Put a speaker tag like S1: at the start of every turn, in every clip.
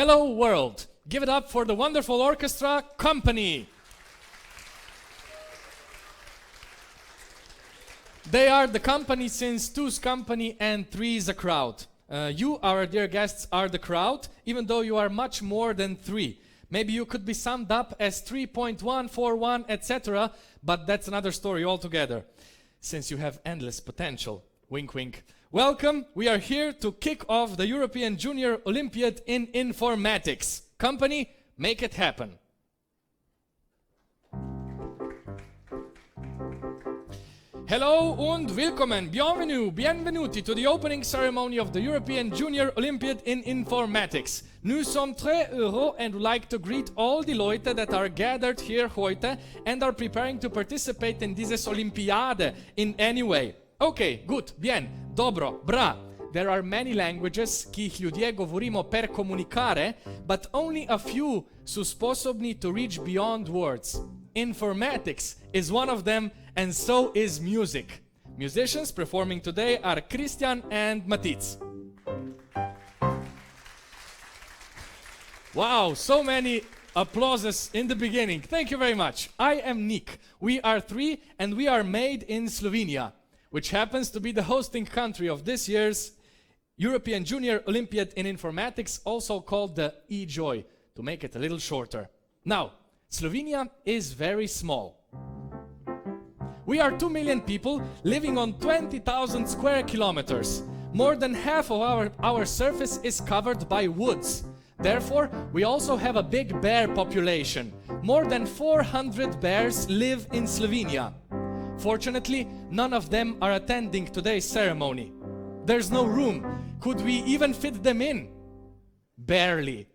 S1: Hello world! Give it up for the wonderful orchestra company. They are the company since two's company and three's a crowd. You, our dear guests, are the crowd, even though you are much more than three. Maybe you could be summed up as 3.141, etc., but that's another story altogether, since you have endless potential. Wink, wink. Welcome, we are here to kick off the European Junior Olympiad in Informatics. Company, make it happen. Hello und willkommen, bienvenuti to the opening ceremony of the European Junior Olympiad in Informatics. Nous sommes très heureux and would like to greet all the Leute that are gathered here heute and are preparing to participate in dieses Olimpijade in any way. Okay, good, bien, dobro, bra. There are many languages ki jih ljudje govorimo per komunikare, but only a few su sposobni to reach beyond words. Informatics is one of them, and so is music. Musicians performing today are Christian and Matic. Wow, so many applauses in the beginning. Thank you very much. I am Nick. We are three, and we are made in Slovenia, which happens to be the hosting country of this year's European Junior Olympiad in Informatics, also called the EJOI, to make it a little shorter. Now, Slovenia is very small. We are 2 million people living on 20,000 square kilometers. More than half of our surface is covered by woods. Therefore, we also have a big bear population. More than 400 bears live in Slovenia. Fortunately, none of them are attending today's ceremony. There's no room. Could we even fit them in? Barely.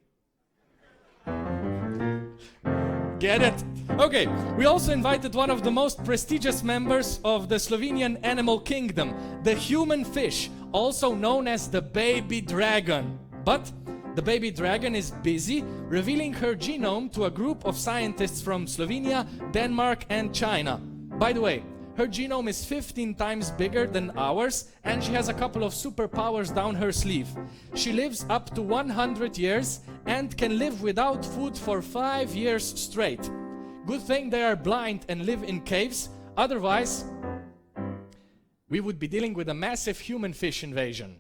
S1: Get it? Okay, we also invited one of the most prestigious members of the Slovenian animal kingdom, the human fish, also known as the baby dragon. But the baby dragon is busy revealing her genome to a group of scientists from Slovenia, Denmark and China. By the way, her genome is 15 times bigger than ours, and she has a couple of superpowers down her sleeve. She lives up to 100 years and can live without food for 5 years straight. Good thing they are blind and live in caves, otherwise we would be dealing with a massive human fish invasion.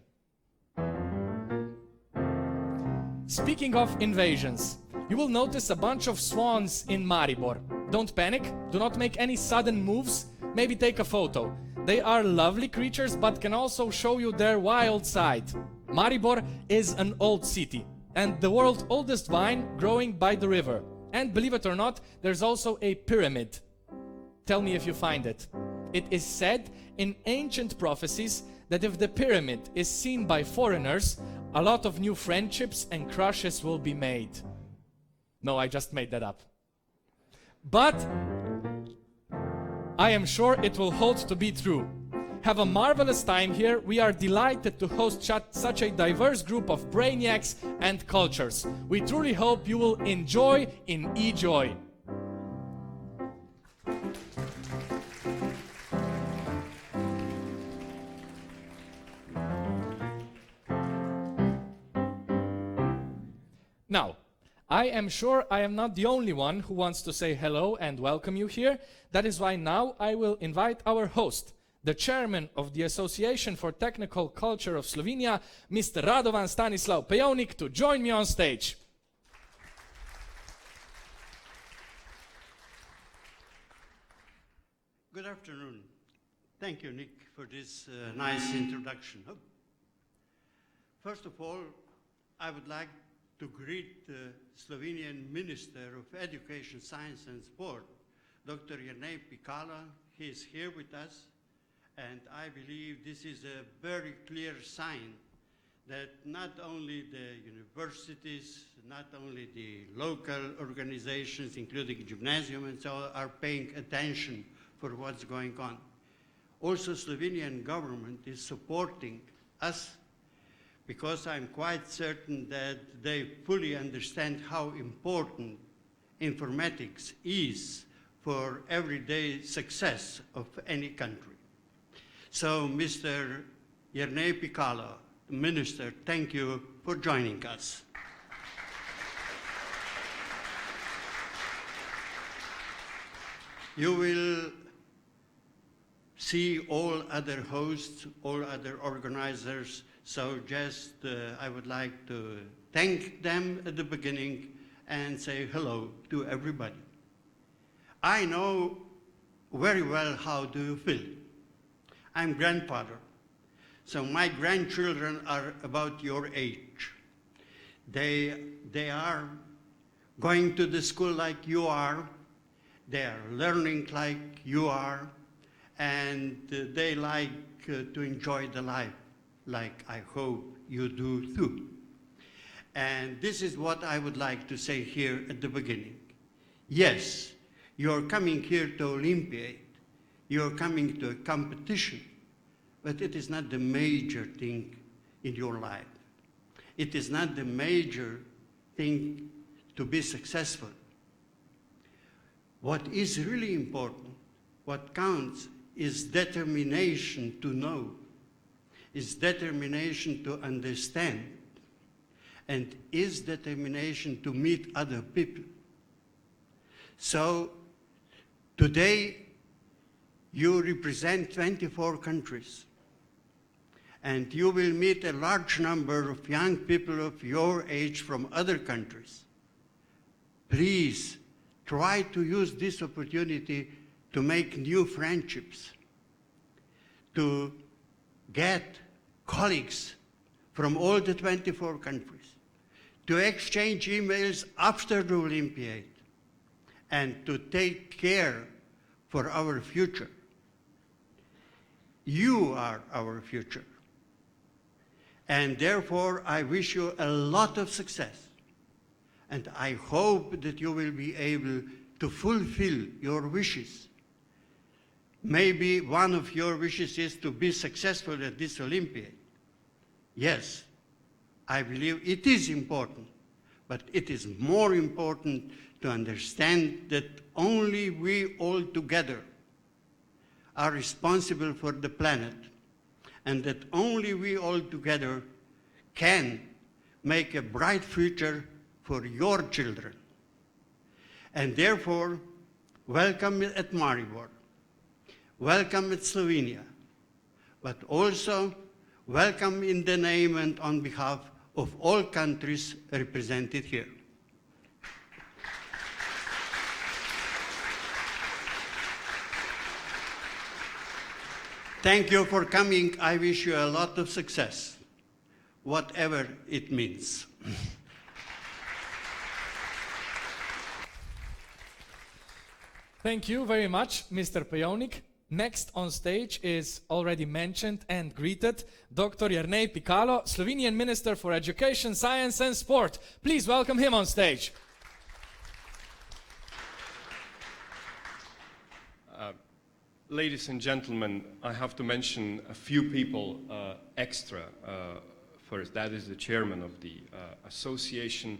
S1: Speaking of invasions, you will notice a bunch of swans in Maribor. Don't panic, do not make any sudden moves. Maybe take a photo. They are lovely creatures but can also show you their wild side. Maribor is an old city and the world's oldest vine growing by the river. And believe it or not, there's also a pyramid. Tell me if you find it. It is said in ancient prophecies that if the pyramid is seen by foreigners, a lot of new friendships and crushes will be made. No, I just made that up. But I am sure it will hold to be true. Have a marvelous time here. We are delighted to host such a diverse group of brainiacs and cultures. We truly hope you will enjoy in EJOI. Now, I am sure I am not the only one who wants to say hello and welcome you here. That is why now I will invite our host, the chairman of the Association for Technical Culture of Slovenia, Mr. Radovan Stanislav Pejovnik, to join me on stage.
S2: Good afternoon. Thank you, Nick, for this nice introduction. First of all, I would like to greet the Slovenian Minister of Education, Science and Sport, Dr. Jernej Pikalo. He is here with us, and I believe this is a very clear sign that not only the universities, not only the local organizations, including gymnasium and so on, are paying attention for what's going on. Also, Slovenian government is supporting us because I'm quite certain that they fully understand how important informatics is for everyday success of any country. So, Mr. Jernej Pikalo, Minister, thank you for joining us. You will see all other hosts, all other organizers. So just I would like to thank them at the beginning and say hello to everybody. I know very well how do you feel. I'm grandfather, so my grandchildren are about your age. They are going to the school like you are, they are learning like you are, and they like to enjoy the life like I hope you do too. And this is what I would like to say here at the beginning. Yes, you're coming here to Olympiad, you're coming to a competition, but it is not the major thing in your life. It is not the major thing to be successful. What is really important, what counts, is determination to know, is determination to understand, and is determination to meet other people. So today you represent 24 countries, and you will meet a large number of young people of your age from other countries. Please try to use this opportunity to make new friendships, to get colleagues from all the 24 countries, to exchange emails after the Olympiad, and to take care for our future. You are our future. And therefore, I wish you a lot of success. And I hope that you will be able to fulfill your wishes. Maybe one of your wishes is to be successful at this Olympiad. Yes, I believe it is important, but it is more important to understand that only we all together are responsible for the planet, and that only we all together can make a bright future for your children. And therefore, welcome at Maribor, welcome at Slovenia, but also welcome in the name and on behalf of all countries represented here. Thank you for coming. I wish you a lot of success, whatever it means.
S1: Thank you very much, Mr. Pejonik. Next on stage is already mentioned and greeted Dr. Jernej Pikalo, Slovenian Minister for Education, Science and Sport. Please welcome him on stage.
S3: Ladies and gentlemen, I have to mention a few people extra first. That is the chairman of the association,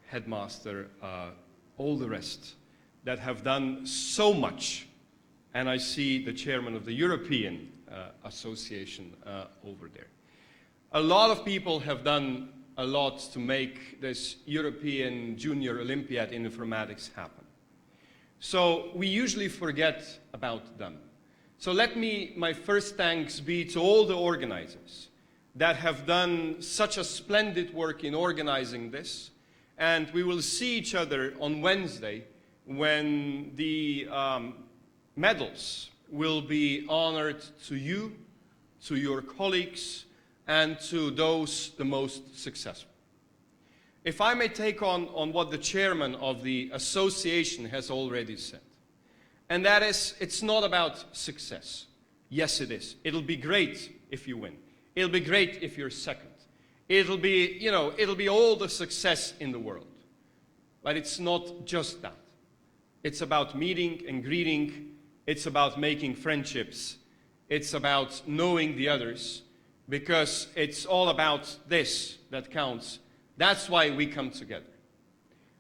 S3: headmaster, all the rest that have done so much. And I see the chairman of the European Association over there. A lot of people have done a lot to make this European Junior Olympiad in informatics happen. So we usually forget about them. So let my first thanks be to all the organizers that have done such a splendid work in organizing this. And we will see each other on Wednesday when the medals will be honored to you, to your colleagues, and to those the most successful. If I may take on what the chairman of the association has already said, and that is, it's not about success. Yes, it is. It'll be great if you win. It'll be great if you're second. It'll be, it'll be all the success in the world. But it's not just that. It's about meeting and greeting. It's about making friendships. It's about knowing the others, because it's all about this that counts. That's why we come together.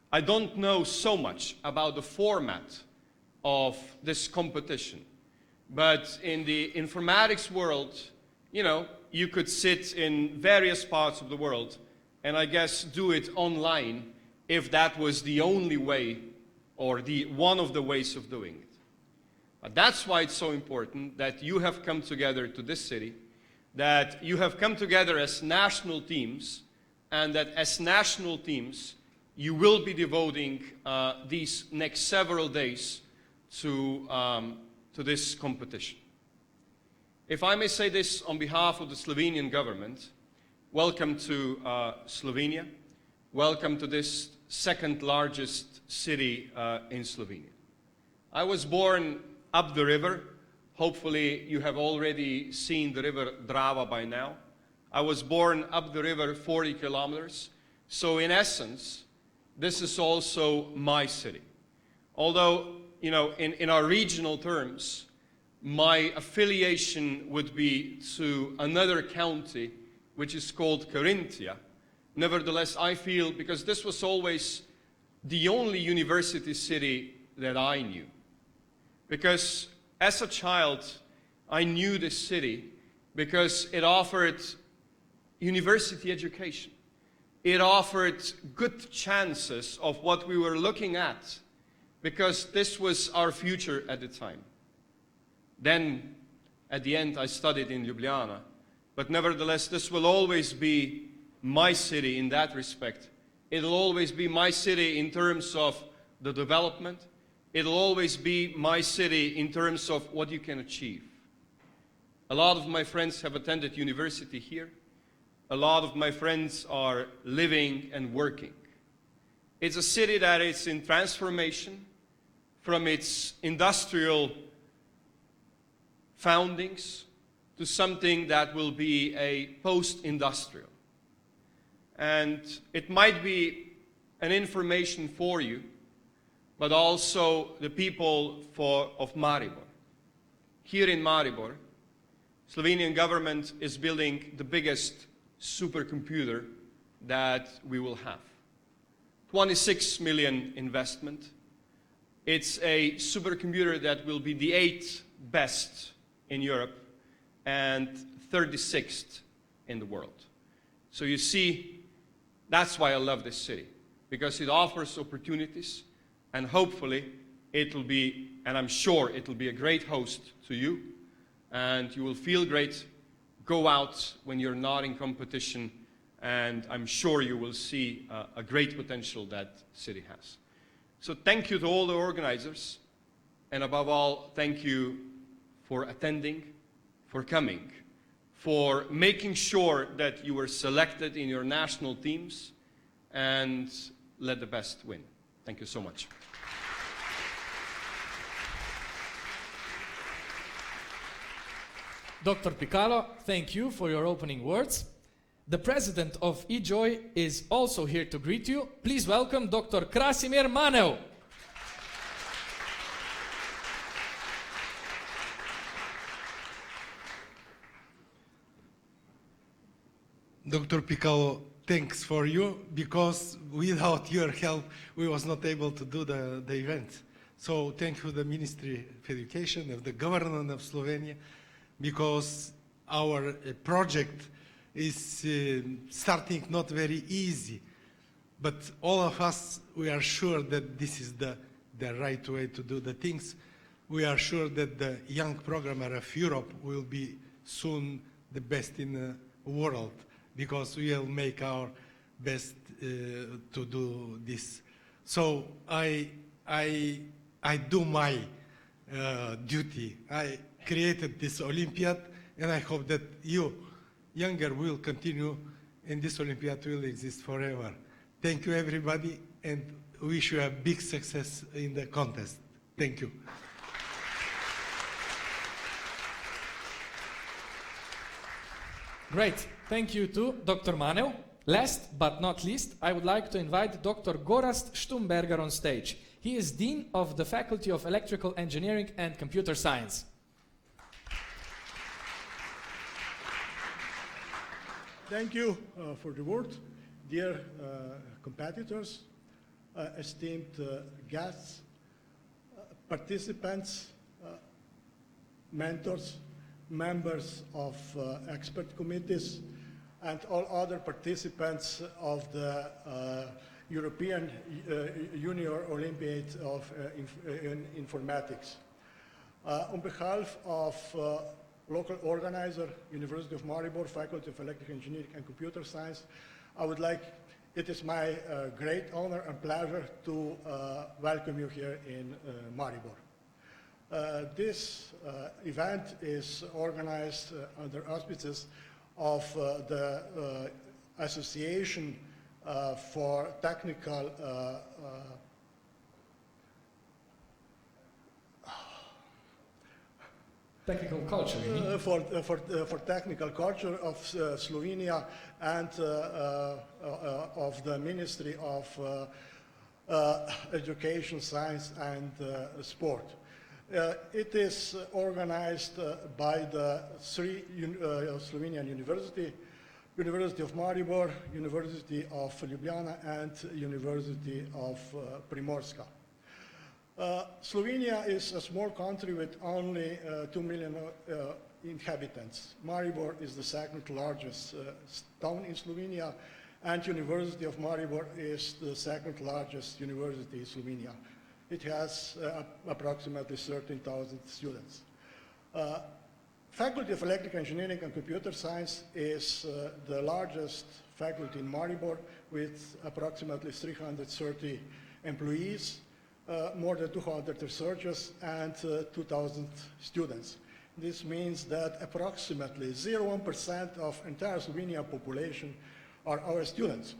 S3: I don't know so much about the format of this competition, but in the informatics world, you could sit in various parts of the world and I guess do it online if that was the only way or one of the ways of doing it. That's why it's so important that you have come together to this city, that you have come together as national teams, and that as national teams, you will be devoting these next several days to this competition. If I may say this on behalf of the Slovenian government, welcome to Slovenia. Welcome to this second largest city in Slovenia. I was born up the river. Hopefully you have already seen the river Drava by now. I was born up the river 40 kilometers. So in essence, this is also my city. Although, you know, in our regional terms, my affiliation would be to another county, which is called Carinthia. Nevertheless, I feel, because this was always the only university city that I knew. Because as a child, I knew this city because it offered university education. It offered good chances of what we were looking at, because this was our future at the time. Then, at the end, I studied in Ljubljana. But nevertheless, this will always be my city in that respect. It'll always be my city in terms of the development. It'll always be my city in terms of what you can achieve. A lot of my friends have attended university here. A lot of my friends are living and working. It's a city that is in transformation from its industrial foundings to something that will be a post-industrial. And it might be an information for you, but also the people of Maribor. Here in Maribor, Slovenian government is building the biggest supercomputer that we will have. 26 million investment. It's a supercomputer that will be the 8th best in Europe and 36th in the world. So you see, that's why I love this city, because it offers opportunities, and hopefully it'll be, and I'm sure it'll be a great host to you, and you will feel great. Go out when you're not in competition, and I'm sure you will see a great potential that city has. So thank you to all the organizers, and above all, thank you for attending, for coming, for making sure that you were selected in your national teams, and let the best win. Thank you so much.
S1: Dr. Pikalo, thank you for your opening words. The president of EJOI is also here to greet you. Please welcome Dr. Krasimir Manev.
S4: Dr. Pikalo, thanks for you, because without your help, we was not able to do the event. So thank you to the Ministry of Education, of the government of Slovenia, because our project is starting not very easy. But all of us, we are sure that this is the right way to do the things. We are sure that the young programmer of Europe will be soon the best in the world, because we will make our best to do this. So I do my duty. I created this Olympiad, and I hope that you, younger, will continue, and this Olympiad will exist forever. Thank you, everybody, and wish you a big success in the contest. Thank you.
S1: Great. Thank you to Dr. Manev. Last but not least, I would like to invite Dr. Gorazd Štumberger on stage. He is Dean of the Faculty of Electrical Engineering and Computer Science.
S5: Thank you for the word. Dear competitors, esteemed guests, participants, mentors, members of expert committees, and all other participants of the European Junior Olympiad of Informatics. On behalf of local organizer, University of Maribor, Faculty of Electrical Engineering and Computer Science, it is my great honor and pleasure to welcome you here in Maribor. This event is organized under auspices of the Association for Technical
S1: Technical culture, you mean?
S5: For technical culture of Slovenia and of the Ministry of Education, Science and Sport. It is organized by the three Slovenian universities, University of Maribor, University of Ljubljana and University of Primorska. Slovenia is a small country with only 2 million inhabitants. Maribor is the second largest town in Slovenia, and University of Maribor is the second largest university in Slovenia. It has approximately 13,000 students. Faculty of Electrical Engineering and Computer Science is the largest faculty in Maribor with approximately 330 employees, more than 200 researchers and 2,000 students. This means that approximately 0.1% of entire Slovenia population are our students.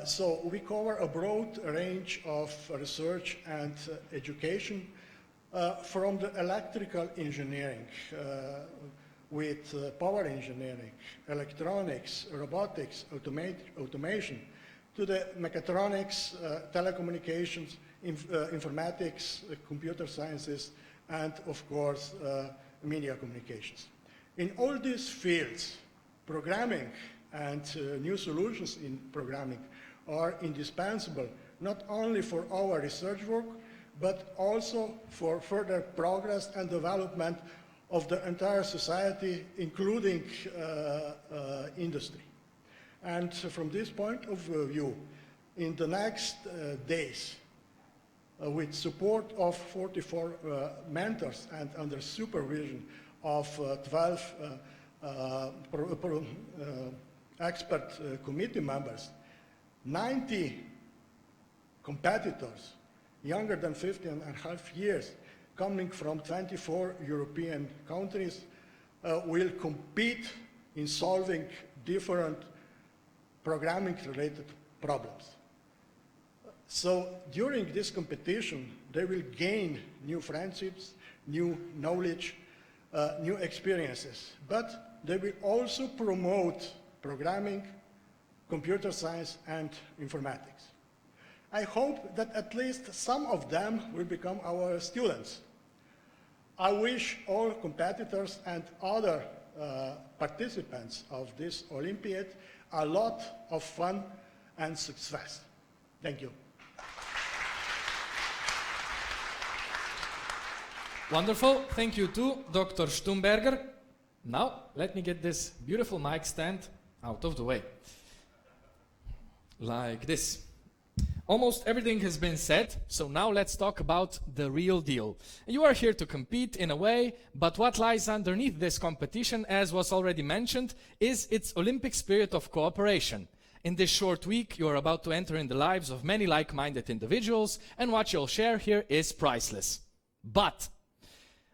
S5: So we cover a broad range of research and education from the electrical engineering with power engineering, electronics, robotics, automation, to the mechatronics, telecommunications, informatics, computer sciences, and of course, media communications. In all these fields, programming and new solutions in programming are indispensable, not only for our research work, but also for further progress and development of the entire society, including industry. And from this point of view, in the next days, with support of 44 mentors and under supervision of 12 expert committee members, 90 competitors younger than 15.5 years, coming from 24 European countries, will compete in solving different programming-related problems. So during this competition, they will gain new friendships, new knowledge, new experiences, but they will also promote programming, computer science, and informatics. I hope that at least some of them will become our students. I wish all competitors and other participants of this Olympiad a lot of fun and success. Thank you.
S1: Wonderful. Thank you too, Dr. Stumberger. Now, let me get this beautiful mic stand out of the way. Like this. Almost everything has been said, so now let's talk about the real deal. You are here to compete in a way, but what lies underneath this competition, as was already mentioned, is its Olympic spirit of cooperation. In this short week, you are about to enter in the lives of many like-minded individuals, and what you'll share here is priceless. But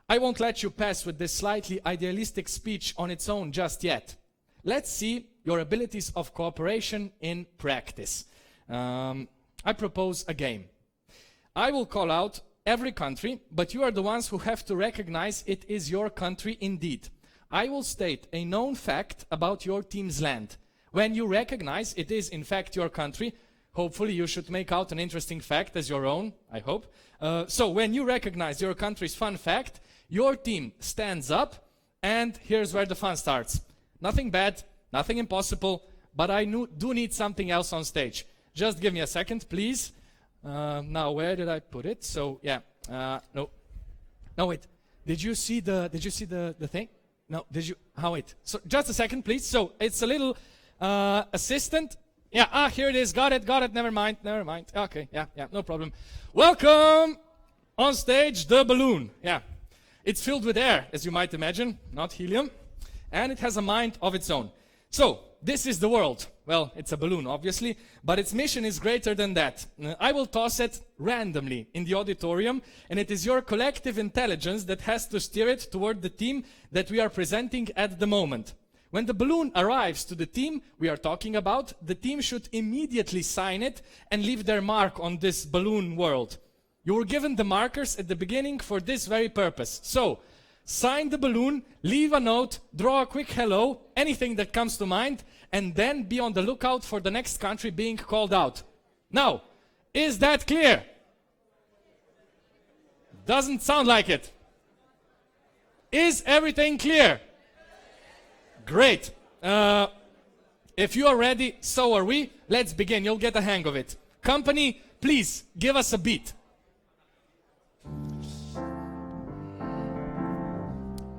S1: I won't let you pass with this slightly idealistic speech on its own just yet. Let's see your abilities of cooperation in practice. I propose a game. I will call out every country, but you are the ones who have to recognize it is your country indeed. I will state a known fact about your team's land. When you recognize it is in fact your country, hopefully you should make out an interesting fact as your own, I hope. So when you recognize your country's fun fact, your team stands up, and here's where the fun starts. Nothing bad, nothing impossible, but I do need something else on stage. Just give me a second, please. Now, where did I put it? So, yeah, no, wait. Did you see the thing? No, did you? Wait. So, just a second, please. So, it's a little assistant. Yeah, here it is. Got it. Never mind. Okay, yeah, no problem. Welcome on stage, the balloon. Yeah. It's filled with air, as you might imagine, not helium, and it has a mind of its own. So, this is the world. Well, it's a balloon, obviously, but its mission is greater than that. I will toss it randomly in the auditorium, and it is your collective intelligence that has to steer it toward the team that we are presenting at the moment. When the balloon arrives to the team we are talking about, the team should immediately sign it and leave their mark on this balloon world. You were given the markers at the beginning for this very purpose. So, sign the balloon, leave a note, draw a quick hello, anything that comes to mind, and then be on the lookout for the next country being called out. Now, is that clear? Doesn't sound like it. Is everything clear? Great. If you are ready, so are we. Let's begin. You'll get a hang of it. Company, please give us a beat.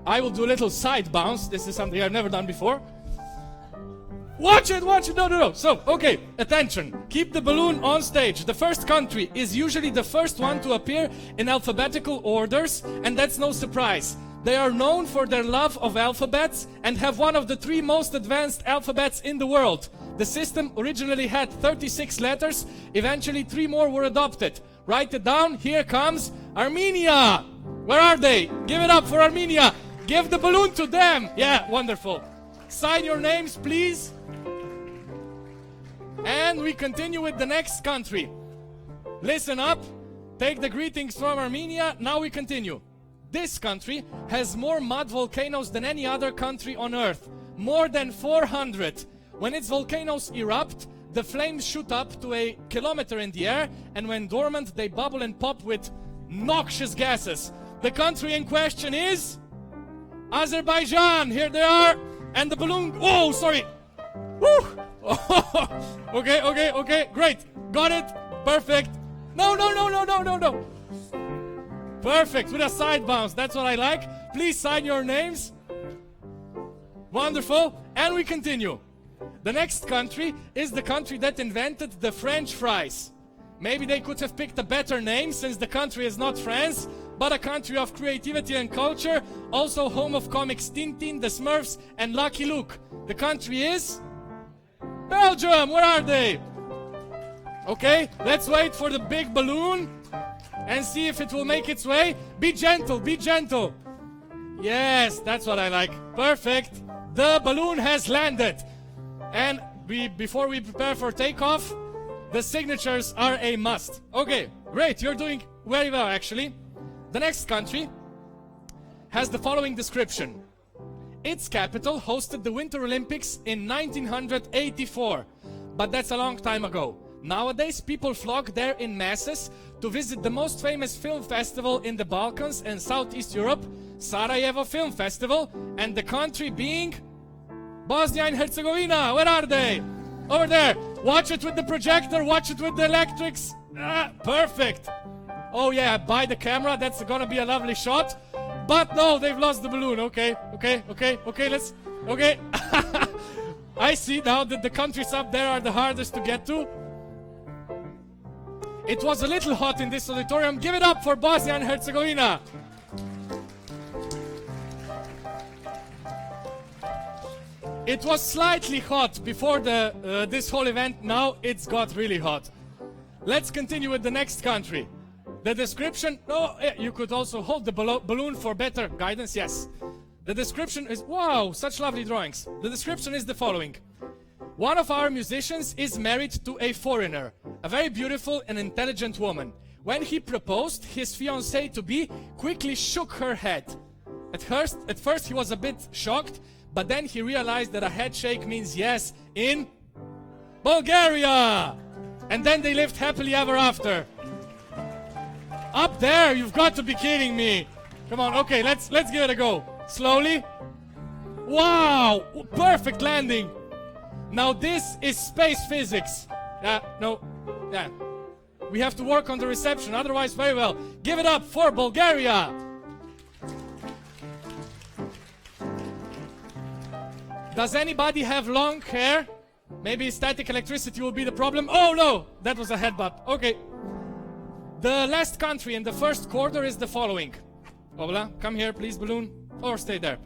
S1: I will do a little side bounce. This is something I've never done before. Watch it, watch it. No. So, okay, attention. Keep the balloon on stage. The first country is usually the first one to appear in alphabetical orders, and that's no surprise. They are known for their love of alphabets and have one of the 3 most advanced alphabets in the world. The system originally had 36 letters. Eventually, 3 more were adopted. Write it down. Here comes Armenia. Where are they? Give it up for Armenia. Give the balloon to them. Yeah, wonderful. Sign your names, please. And we continue with the next country. Listen up. Take the greetings from Armenia. Now we continue. This country has more mud volcanoes than any other country on Earth. More than 400. When its volcanoes erupt, the flames shoot up to a kilometer in the air, and when dormant, they bubble and pop with noxious gases. The country in question is Azerbaijan. Here they are. And the balloon... Oh, sorry. Woo! Okay. Great. Got it. Perfect. No. Perfect. With a side bounce. That's what I like. Please sign your names. Wonderful. And we continue. The next country is the country that invented the French fries. Maybe they could have picked a better name since the country is not France, but a country of creativity and culture, also home of comics Tintin, the Smurfs, and Lucky Luke. The country is Belgium. Where are they? Okay, let's wait for the big balloon and see if it will make its way. Be gentle. Yes, that's what I like. Perfect. The balloon has landed. And before we prepare for takeoff, the signatures are a must. Okay, great. You're doing very well, actually. The next country has the following description. Its capital hosted the Winter Olympics in 1984, but that's a long time ago. Nowadays, people flock there in masses to visit the most famous film festival in the Balkans and Southeast Europe, Sarajevo Film Festival, and the country being Bosnia and Herzegovina. Where are they? Over there. Watch it with the projector, watch it with the electrics. Perfect. Oh yeah, by the camera, that's gonna be a lovely shot. But no, they've lost the balloon. Okay, let's... Okay. I see now that the countries up there are the hardest to get to. It was a little hot in this auditorium. Give it up for Bosnia and Herzegovina. It was slightly hot before this whole event. Now it's got really hot. Let's continue with the next country. The description... Oh, you could also hold the balloon for better guidance. Yes. The description is... Wow, such lovely drawings. The description is the following. One of our musicians is married to a foreigner, a very beautiful and intelligent woman. When he proposed, his fiancée-to-be quickly shook her head. At first he was a bit shocked, but then he realized that a head shake means yes in Bulgaria. And then they lived happily ever after. Up there, you've got to be kidding me. Come on, okay, let's give it a go. Slowly. Wow, perfect landing. Now this is space physics. We have to work on the reception, otherwise very well. Give it up for Bulgaria. Does anybody have long hair? Maybe static electricity will be the problem. Oh no, that was a headbutt. Okay. The last country in the first quarter is the following. Ola, come here, please, balloon. Or stay there.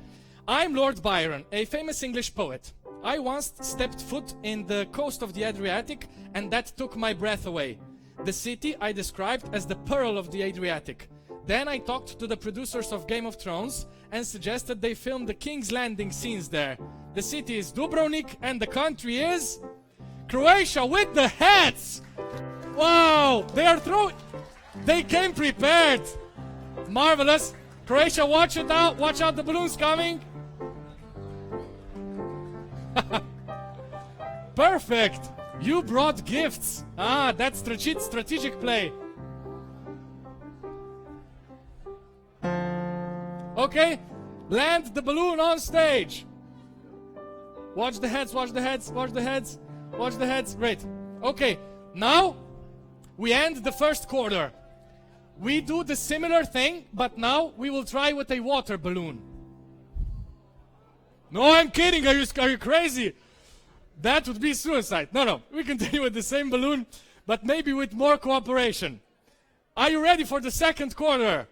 S1: I'm Lord Byron, a famous English poet. I once stepped foot in the coast of the Adriatic, and that took my breath away. The city I described as the Pearl of the Adriatic. Then I talked to the producers of Game of Thrones and suggested they film the King's Landing scenes there. The city is Dubrovnik and the country is Croatia with the hats! Wow! They came prepared! Marvelous! Croatia, watch it out! Watch out, the balloon's coming! Perfect! You brought gifts! Ah, that's strategic play. Okay, land the balloon on stage. Watch the heads, watch the heads, watch the heads, watch the heads. Great. Okay, now we end the first quarter. We do the similar thing, but now we will try with a water balloon. No, I'm kidding. Are you crazy? That would be suicide. No, we continue with the same balloon, but maybe with more cooperation. Are you ready for the second quarter?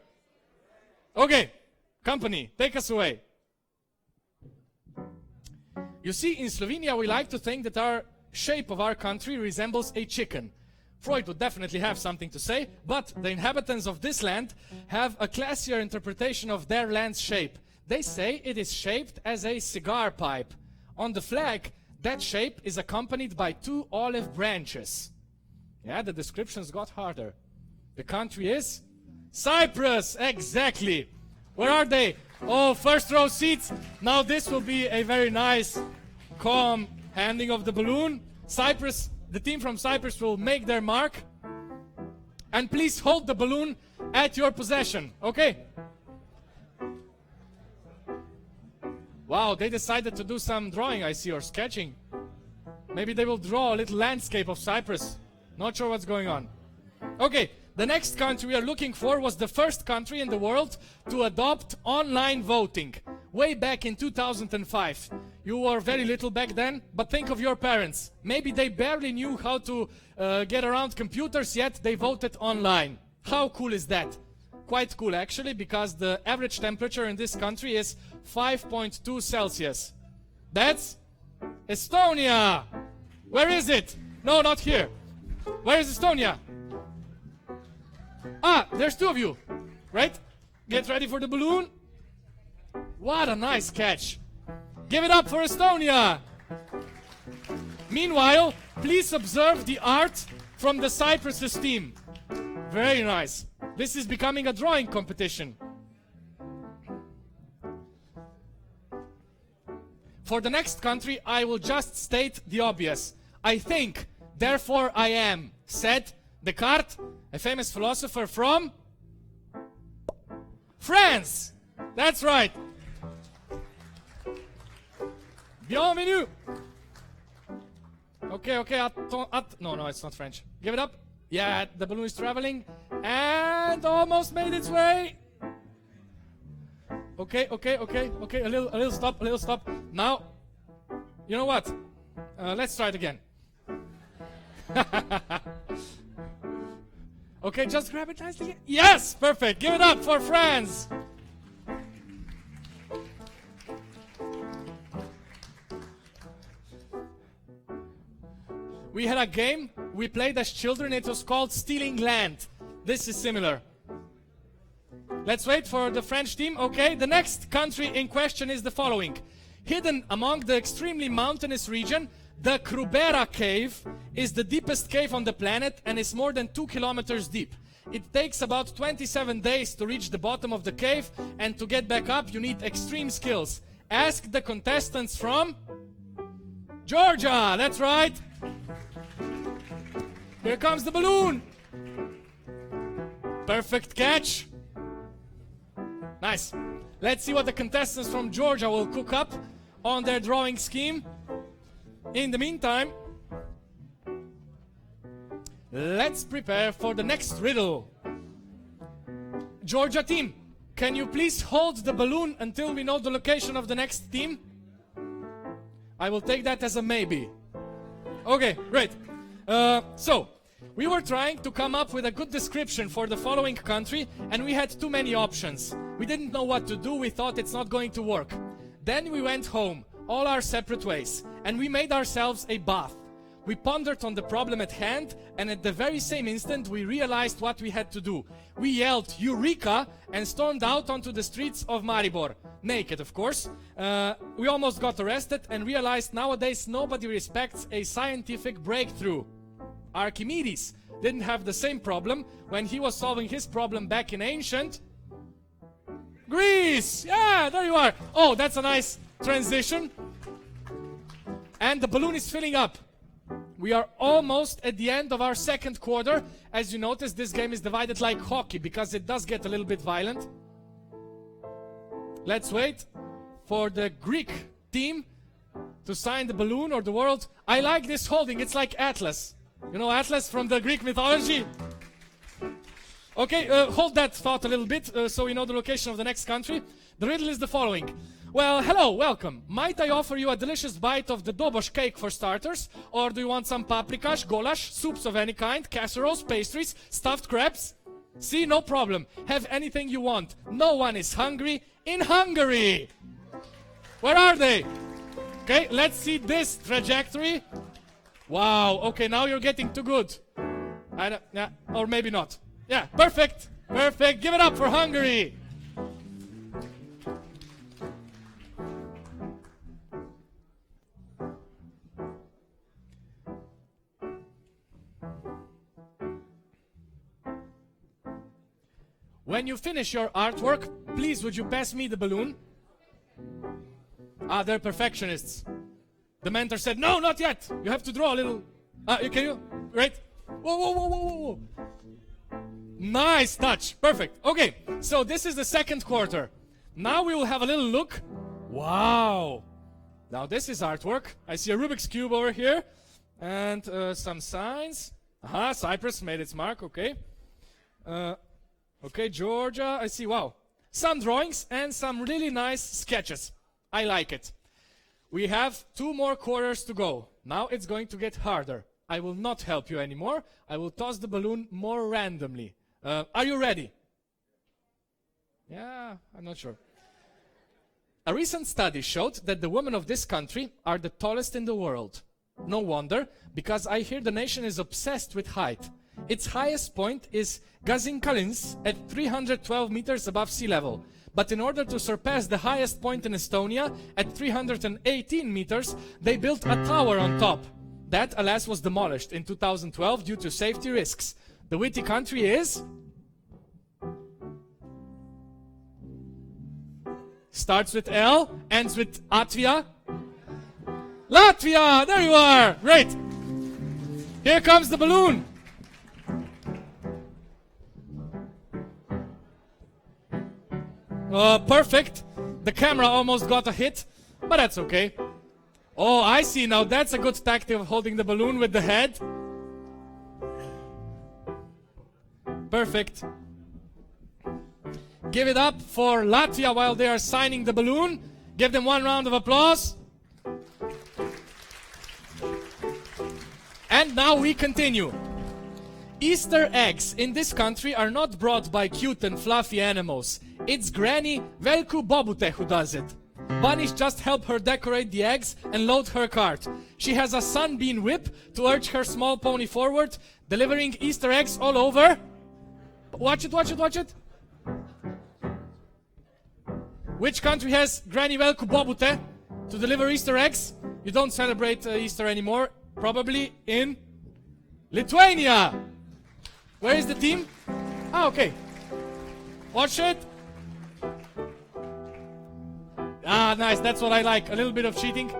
S1: Okay, company, take us away. You see, in Slovenia, we like to think that our shape of our country resembles a chicken. Freud would definitely have something to say, but the inhabitants of this land have a classier interpretation of their land's shape. They say it is shaped as a cigar pipe. On the flag, that shape is accompanied by 2 olive branches. Yeah, the descriptions got harder. The country is Cyprus, exactly. Where are they? Oh, first row seats. Now this will be a very nice, calm handing of the balloon. Cyprus, the team from Cyprus will make their mark. And please hold the balloon at your possession, okay? Wow, they decided to do some drawing, I see, or sketching. Maybe they will draw a little landscape of Cyprus. Not sure what's going on. Okay, the next country we are looking for was the first country in the world to adopt online voting. Way back in 2005. You were very little back then, but think of your parents. Maybe they barely knew how to get around computers, yet they voted online. How cool is that? Quite cool actually, because the average temperature in this country is 5.2 Celsius. That's Estonia! Where is it? No, not here. Where is Estonia? Ah, there's 2 of you, right? Get ready for the balloon. What a nice catch. Give it up for Estonia. Meanwhile, please observe the art from the Cyprus team. Very nice. This is becoming a drawing competition. For the next country, I will just state the obvious. I think, therefore I am, said Descartes, a famous philosopher from France. That's right. Bienvenue. Okay, no, it's not French. Give it up. Yeah, the balloon is traveling and almost made its way. Okay, a little stop. Now, you know what? Let's try it again. Okay, just grab it nicely. Yes, perfect. Give it up for France. We had a game we played as children. It was called Stealing Land. This is similar. Let's wait for the French team. Okay, the next country in question is the following. Hidden among the extremely mountainous region, the Krubera Cave is the deepest cave on the planet and is more than 2 kilometers deep. It takes about 27 days to reach the bottom of the cave, and to get back up you need extreme skills. Ask the contestants from Georgia. That's right. Here comes the balloon. Perfect catch. Nice. Let's see what the contestants from Georgia will cook up on their drawing scheme. In the meantime, let's prepare for the next riddle. Georgia team, can you please hold the balloon until we know the location of the next team? I will take that as a maybe. Okay, great. So, We were trying to come up with a good description for the following country, and we had too many options. We didn't know what to do. We thought it's not going to work. Then we went home, all our separate ways, and we made ourselves a bath. We pondered on the problem at hand, and at the very same instant we realized what we had to do. We yelled Eureka and stormed out onto the streets of Maribor. Naked, of course. We almost got arrested and realized nowadays nobody respects a scientific breakthrough. Archimedes didn't have the same problem when he was solving his problem back in ancient Greece. Yeah, there you are. Oh, that's a nice transition. And the balloon is filling up. We are almost at the end of our second quarter. As you notice, this game is divided like hockey because it does get a little bit violent. Let's wait for the Greek team to sign the balloon or the world. I like this holding. It's like Atlas. You know Atlas from the Greek mythology? Okay, hold that thought a little bit so we know the location of the next country. The riddle is the following. Well, hello, welcome. Might I offer you a delicious bite of the dobosh cake for starters? Or do you want some paprikash, gulash, soups of any kind, casseroles, pastries, stuffed crabs? See, no problem. Have anything you want. No one is hungry in Hungary. Where are they? Okay, let's see this trajectory. Wow, okay, now you're getting too good. Yeah, or maybe not. Yeah, perfect, perfect. Give it up for Hungary. When you finish your artwork, please would you pass me the balloon? Ah, they're perfectionists. The mentor said, no, not yet. You have to draw a little. Can you? Right? Whoa, whoa, whoa, whoa, whoa. Nice touch. Perfect. Okay, so this is the second quarter. Now we will have a little look. Wow. Now this is artwork. I see a Rubik's Cube over here. And some signs. Aha, Cyprus made its mark. Okay. Okay, Georgia. I see. Wow. Some drawings and some really nice sketches. I like it. We have 2 more quarters to go. Now it's going to get harder. I will not help you anymore. I will toss the balloon more randomly. Are you ready? Yeah, I'm not sure. A recent study showed that the women of this country are the tallest in the world. No wonder, because I hear the nation is obsessed with height. Its highest point is Gazinkalins at 312 meters above sea level. But in order to surpass the highest point in Estonia at 318 meters, they built a tower on top. That, alas, was demolished in 2012 due to safety risks. The witty country is... Starts with L, ends with Latvia. Latvia! There you are! Great! Here comes the balloon! Perfect. The camera almost got a hit, but that's okay. Oh, I see now. That's a good tactic of holding the balloon with the head. Perfect. Give it up for Latvia while they are signing the balloon. Give them 1 round of applause. And now we continue. Easter eggs in this country are not brought by cute and fluffy animals. It's Granny Velku Bobute who does it. Bunnies just help her decorate the eggs and load her cart. She has a sunbeam whip to urge her small pony forward, delivering Easter eggs all over. Watch it, watch it, watch it. Which country has Granny Velku Bobute to deliver Easter eggs? You don't celebrate Easter anymore. Probably in Lithuania. Where is the team? Ah, okay. Watch it. Ah, nice. That's what I like. A little bit of cheating.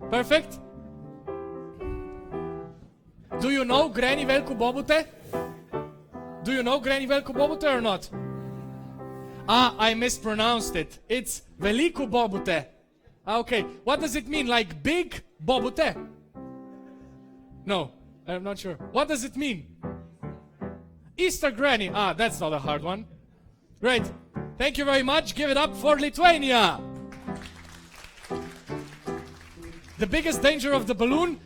S1: Perfect. Do you know Granny Velku Bobute? Do you know Granny Velku Bobute or not? Ah, I mispronounced it. It's Veliku Bobute. Ah, okay. What does it mean? Like big Bobute? No, I'm not sure. What does it mean? Easter Granny. Ah, that's not a hard one. Great. Thank you very much. Give it up for Lithuania. The biggest danger of the balloon,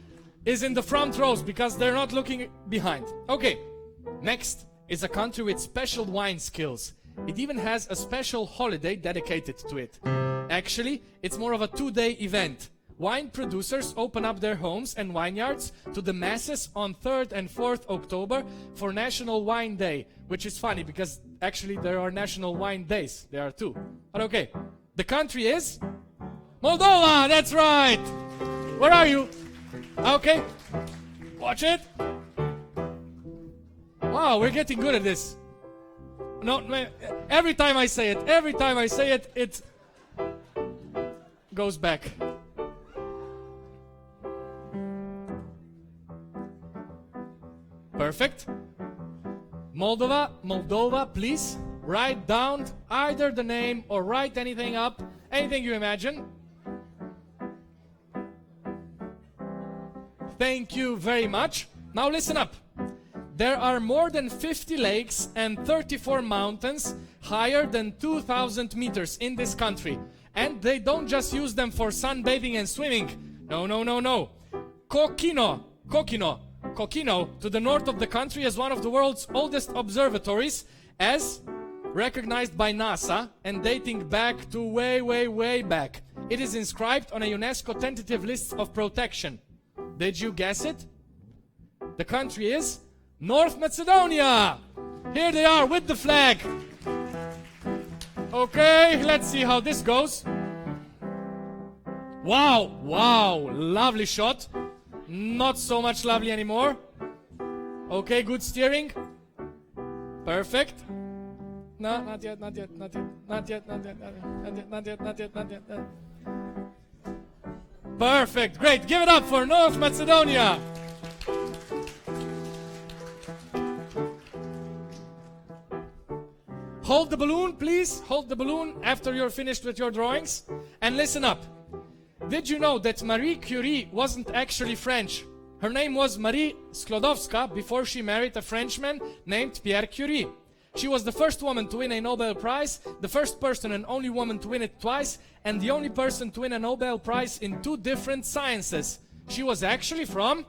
S1: is in the front rows because they're not looking behind. Okay, next is a country with special wine skills. It even has a special holiday dedicated to it. Actually, it's more of a 2-day event. Wine producers open up their homes and vineyards to the masses on 3rd and 4th October for National Wine Day, which is funny because actually there are National Wine Days. There are 2. But okay, the country is Moldova. That's right. Where are you? Okay, watch it. Wow, we're getting good at this. No, every time I say it, it goes back. Perfect. Moldova, please write down either the name or write anything up, anything you imagine. Thank you very much. Now listen up. There are more than 50 lakes and 34 mountains higher than 2,000 meters in this country. And they don't just use them for sunbathing and swimming. No. Kokino, to the north of the country, is one of the world's oldest observatories, as recognized by NASA and dating back to way back. It is inscribed on a UNESCO tentative list of protection. Did you guess it? The country is North Macedonia. Here they are with the flag. Okay, let's see how this goes. Wow, lovely shot. Not so much lovely anymore. Okay, good steering. Perfect. No, not yet. Perfect, great. Give it up for North Macedonia. Hold the balloon, please. Hold the balloon after you're finished with your drawings. And listen up. Did you know that Marie Curie wasn't actually French? Her name was Marie Sklodowska before she married a Frenchman named Pierre Curie. She was the first woman to win a Nobel Prize, the first person and only woman to win it twice, and the only person to win a Nobel Prize in 2 different sciences. She was actually from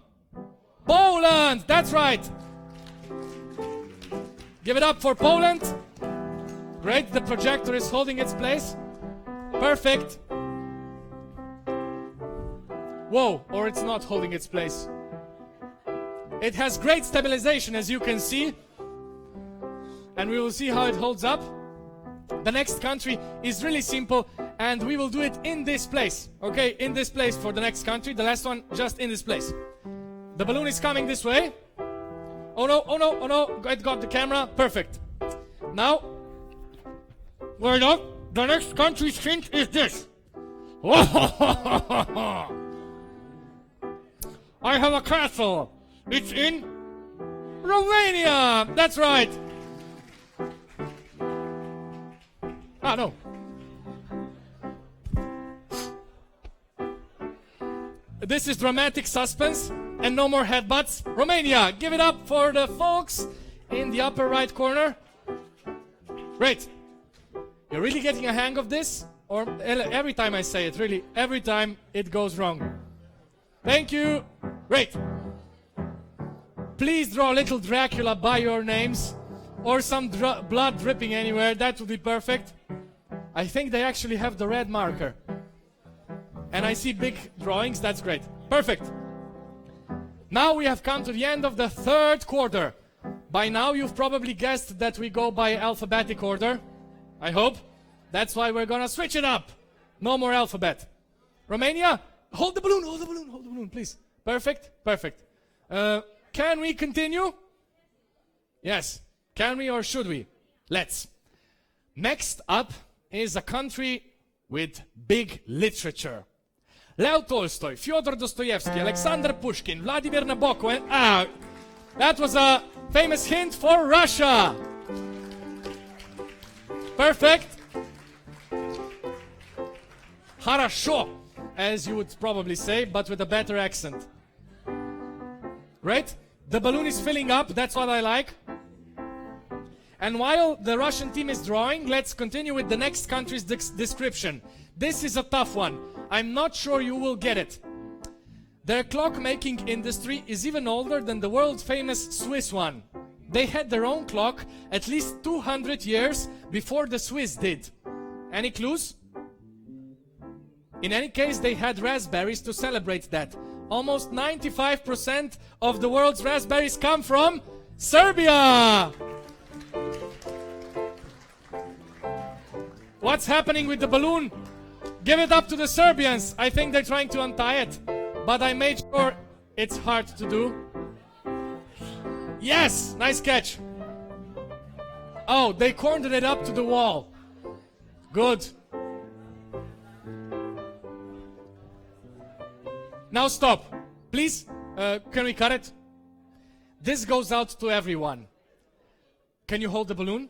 S1: Poland! That's right! Give it up for Poland. Great, the projector is holding its place. Perfect. Whoa, or it's not holding its place. It has great stabilization, as you can see. And we will see how it holds up. The next country is really simple, and we will do it in this place. Okay, in this place for the next country. The last one, just in this place. The balloon is coming this way. Oh no, it got the camera. Perfect. Now, wait up. The next country's hint is this. I have a castle. It's in Romania. That's right. Ah, no. This is dramatic suspense and no more headbutts. Romania, give it up for the folks in the upper right corner. Great. You're really getting a hang of this? Or every time I say it, really, every time it goes wrong. Thank you. Great. Please draw a little Dracula by your names or some blood dripping anywhere. That would be perfect. I think they actually have the red marker. And I see big drawings. That's great. Perfect. Now we have come to the end of the 3rd quarter. By now you've probably guessed that we go by alphabetic order. I hope. That's why we're gonna switch it up. No more alphabet. Romania, hold the balloon, please. Perfect. Can we continue? Yes. Can we or should we? Let's. Next up is a country with big literature. Leo Tolstoy, Fyodor Dostoevsky, Alexander Pushkin, Vladimir Nabokov, and that was a famous hint for Russia. Perfect. Хорошо, as you would probably say, but with a better accent. Right? The balloon is filling up, that's what I like. And while the Russian team is drawing, let's continue with the next country's description. This is a tough one. I'm not sure you will get it. Their clock-making industry is even older than the world-famous Swiss one. They had their own clock at least 200 years before the Swiss did. Any clues? In any case, they had raspberries to celebrate that. Almost 95% of the world's raspberries come from Serbia! What's happening with the balloon? Give it up to the Serbians. I think they're trying to untie it. But I made sure it's hard to do. Yes! Nice catch. Oh, they cornered it up to the wall. Good. Now stop. Please, can we cut it? This goes out to everyone. Can you hold the balloon?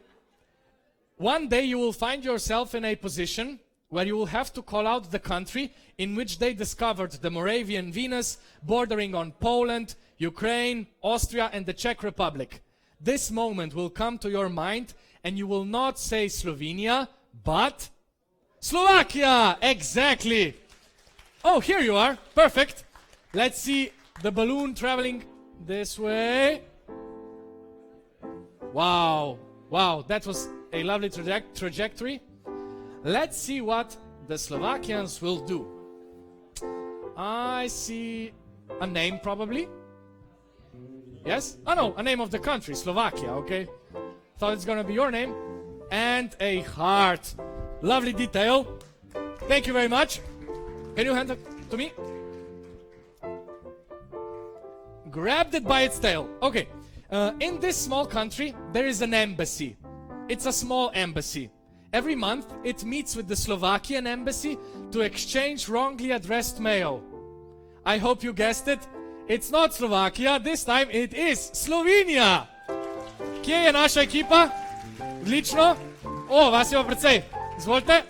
S1: One day you will find yourself in a position where you will have to call out the country in which they discovered the Moravian Venus, bordering on Poland, Ukraine, Austria, and the Czech Republic. This moment will come to your mind, and you will not say Slovenia, but Slovakia! Exactly! Oh, here you are. Perfect. Let's see the balloon traveling this way. Wow. Wow, that was a lovely trajectory. Let's see what the Slovakians will do. I see a name probably. Yes? Oh no, a name of the country, Slovakia, okay. Thought it's gonna be your name. And a heart. Lovely detail. Thank you very much. Can you hand it to me? Grabbed it by its tail. Okay. In this small country, there is an embassy. It's a small embassy. Every month, it meets with the Slovakian embassy to exchange wrongly addressed mail. I hope you guessed it. It's not Slovakia. This time, it is Slovenia. Kje je naša ekipa? Odlično. O, vas ima precej. Izvolite.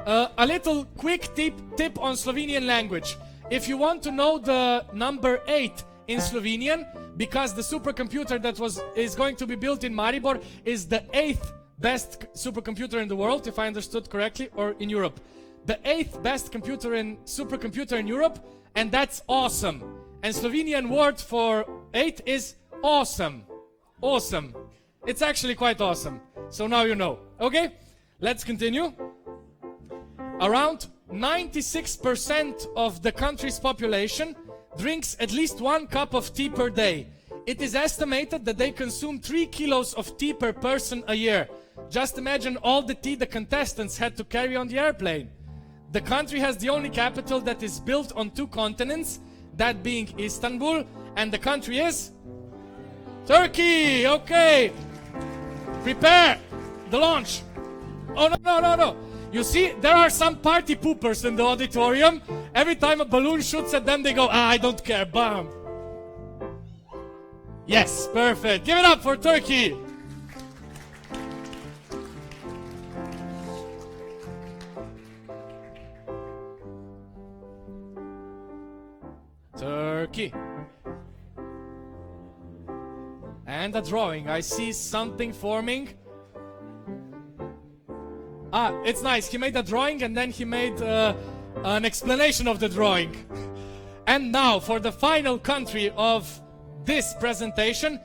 S1: A little quick tip on Slovenian language. If you want to know the number 8 in Slovenian, because the supercomputer that is going to be built in Maribor is the 8th best supercomputer in the world, if I understood correctly, or in Europe. The 8th best supercomputer in Europe, and that's awesome. And Slovenian word for 8 is awesome. Awesome. It's actually quite awesome. So now you know. Okay, let's continue. Around 96% of the country's population drinks at least 1 cup of tea per day. It is estimated that they consume 3 kilos of tea per person a year. Just imagine all the tea the contestants had to carry on the airplane. The country has the only capital that is built on 2 continents, that being Istanbul, and the country is Turkey. Okay, prepare the launch. Oh no. You see, there are some party poopers in the auditorium. Every time a balloon shoots at them, they go, I don't care, bam. Yes, perfect. Give it up for Turkey. Turkey. And a drawing. I see something forming. Ah, it's nice. He made a drawing and then he made an explanation of the drawing. And now for the final country of this presentation.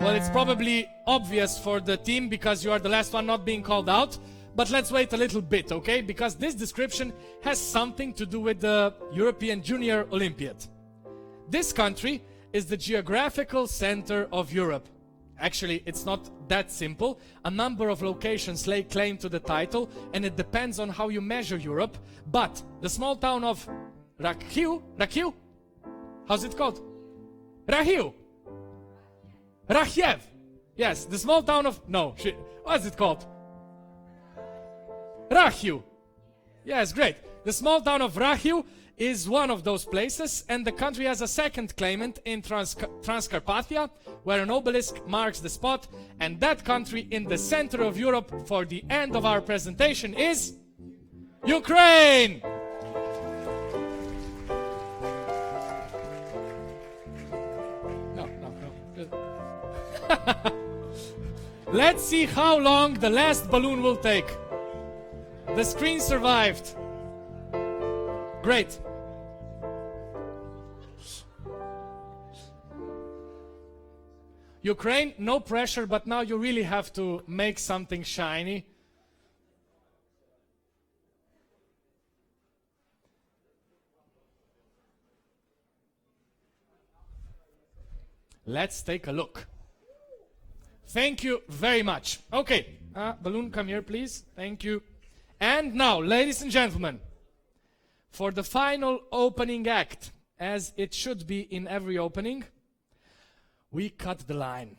S1: Well, it's probably obvious for the team because you are the last one not being called out. But let's wait a little bit, okay? Because this description has something to do with the European Junior Olympiad. This country is the geographical center of Europe. Actually, it's not that simple. A number of locations lay claim to the title, and it depends on how you measure Europe. But the small town of Rachiu? How's it called? Rachiev. Yes, the small town of... No, what's it called? Rachiev. Yes, great. The small town of Rachiev is one of those places, and the country has a second claimant in Transcarpathia, where an obelisk marks the spot, and that country in the center of Europe for the end of our presentation is Ukraine! No. Let's see how long the last balloon will take. The screen survived. Great. Ukraine, no pressure, but now you really have to make something shiny. Let's take a look. Thank you very much. Okay, balloon, come here, please. Thank you. And now, ladies and gentlemen, for the final opening act, as it should be in every opening, we cut the line.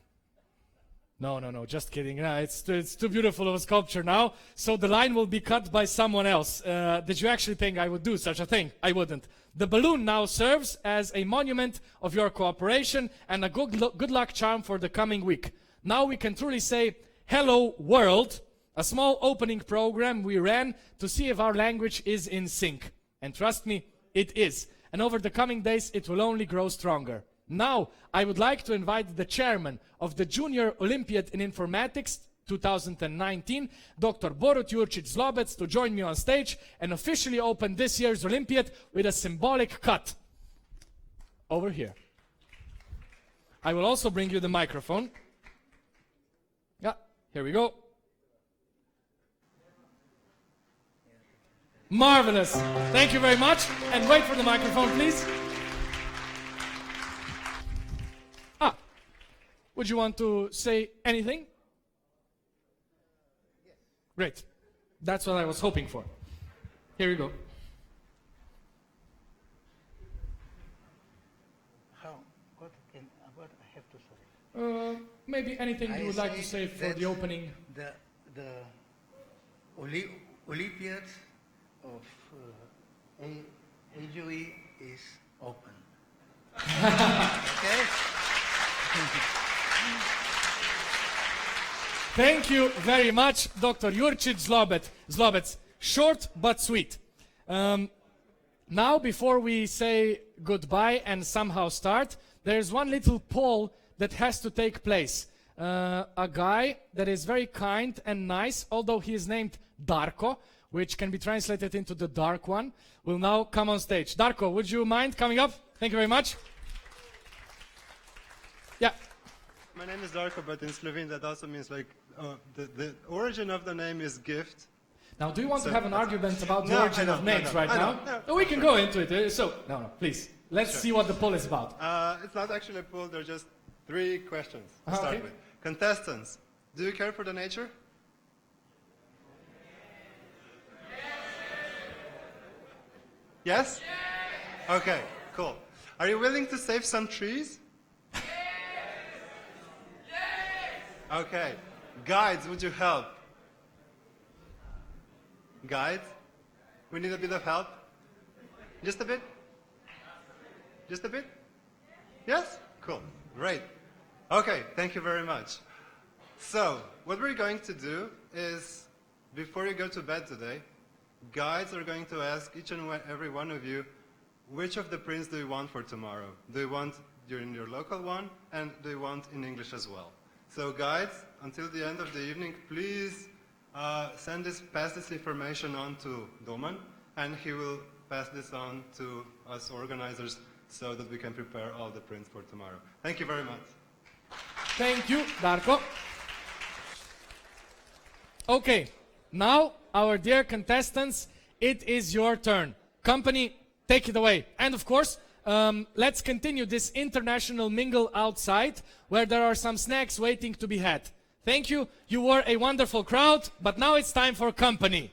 S1: No, just kidding. It's too beautiful of a sculpture now, so the line will be cut by someone else. Did you actually think I would do such a thing? I wouldn't. The balloon now serves as a monument of your cooperation and a good luck charm for the coming week. Now we can truly say, hello world, a small opening program we ran to see if our language is in sync. And trust me, it is. And over the coming days, it will only grow stronger. Now, I would like to invite the chairman of the Junior Olympiad in Informatics 2019, Dr. Borut Jurčić-Zlobec, to join me on stage and officially open this year's Olympiad with a symbolic cut. Over here. I will also bring you the microphone. Yeah, here we go. Marvelous. Thank you very much. And wait for the microphone, please. Would you want to say anything? Yes. Great. That's what I was hoping for. Here we go.
S6: What I have to say?
S1: Maybe anything you would like to say for the opening.
S6: The Olympiad of EJOI is open. Okay?
S1: Thank you very much, Dr. Jurčić-Zlobec. Short but sweet. Now, before we say goodbye and somehow start, there's one little poll that has to take place. A guy that is very kind and nice, although he is named Darko, which can be translated into the dark one, will now come on stage. Darko, would you mind coming up? Thank you very much. Yeah.
S7: My name is Darko, but in Slovene that also means like, the origin of the name is gift.
S1: Now, do you want to have an argument about the origin of names right now? No, we can go into it. No, please. Let's see what the poll is about.
S7: It's not actually a poll, they're just 3 questions to start with. Contestants, do you care for the nature? Yes? Okay, cool. Are you willing to save some trees? Okay. Guides, would you help? Guides? We need a bit of help? Just a bit? Just a bit? Yes? Cool. Great. Okay, thank you very much. So, what we're going to do is, before you go to bed today, guides are going to ask each and every one of you, which of the prints do you want for tomorrow? Do you want in your local one, and do you want in English as well? So guides, until the end of the evening, please pass this information on to Doman, and he will pass this on to us organizers so that we can prepare all the prints for tomorrow. Thank you very much.
S1: Thank you, Darko. Okay, now, our dear contestants, it is your turn. Company, take it away. And of course, let's continue this international mingle outside, where there are some snacks waiting to be had. Thank you. You were a wonderful crowd, but now it's time for company.